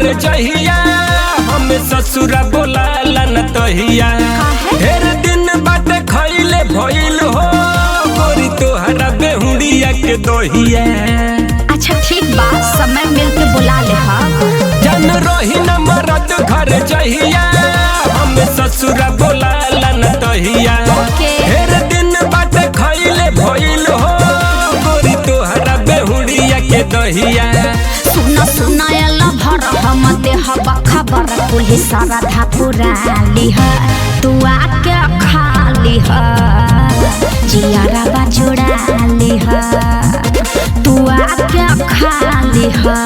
घर जहिया हमें ससुरा बोला न तहिया ढेर दिन बाटे खइले भइल हो गोरी तोहरा बेहुड़िया के दोहिया। अच्छा ठीक बा, समय मिल के बुला ले। जन रही न मरद घर जहिया हमें ससुरा बोला न तहिया ढेर दिन बाटे खइले भइल हो गोरी तोहरा बेहुड़िया के दोहिया। सुना सुना भर हम देह खबर कुल्ही सारा धापुराली है तू आके खाली है जियारा बाजुड़ाली है तू आके खाली है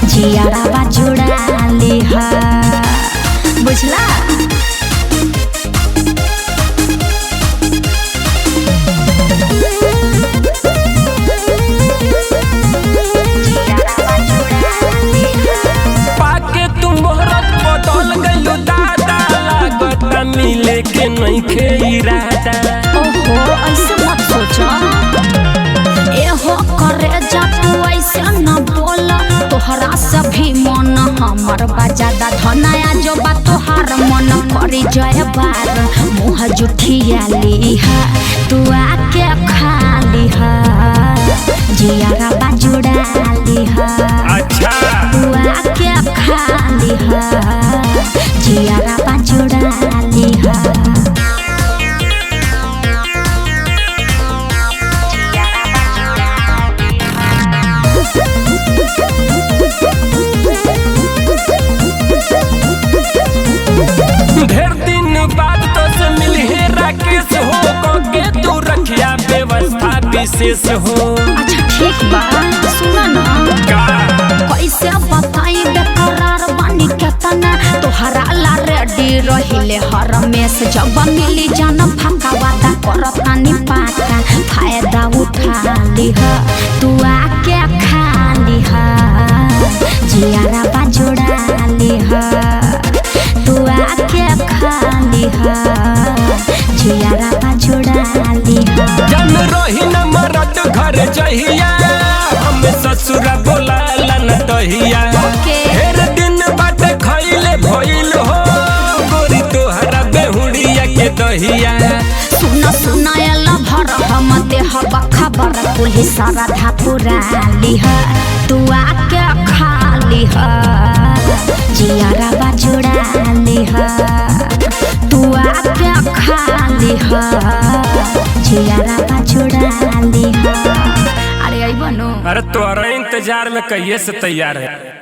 जियारा बाजुड़ाली है बुझला। मिले के नहीं खे इरादा। ओहो ऐसे मत सोचो एहो करे जा तू ऐसे न बोल तोहरा सभी मन हमर बजादा धनाया जो बा तोहार मन करी जय बार मुँह जुठियाली है तू आके खाली है जियारा बाजुड़ाली है। अच्छा तू आके खाली है जियारा बाजुड़ाली है। ढेर दिन बाद तो से मिले राकेश हो के तू रखिया व्यवस्था विशेष हो। अच्छा ठीक बा, सुना ना कैसे बताई बेकरार बानी केतना तोहरा ला रेडी रहिले हर मेस जब मिली जान फाका वादा करतानी पाका फायदा उठा ली है तू आके खाली है जियारा बाजुड़ाली है तू आके खाली है जियारा बाजुड़ाली है। जन रही न मरद घर जहिया हमें ससुरा बोला न तहिया ढेर दिन बाटे खइले भइल हो गोरी तोहरा बेहुड़िया के दहिया। सुना सुना भर हम देह खबर कुल्ही सारा धापुराली है तू आके खाली है जियारा बाजुड़ाली है तू आके खाली है जियारा बाजुड़ाली है। अरे आई बनो अरे तोरा इंतजार में कहिए से तैयार है।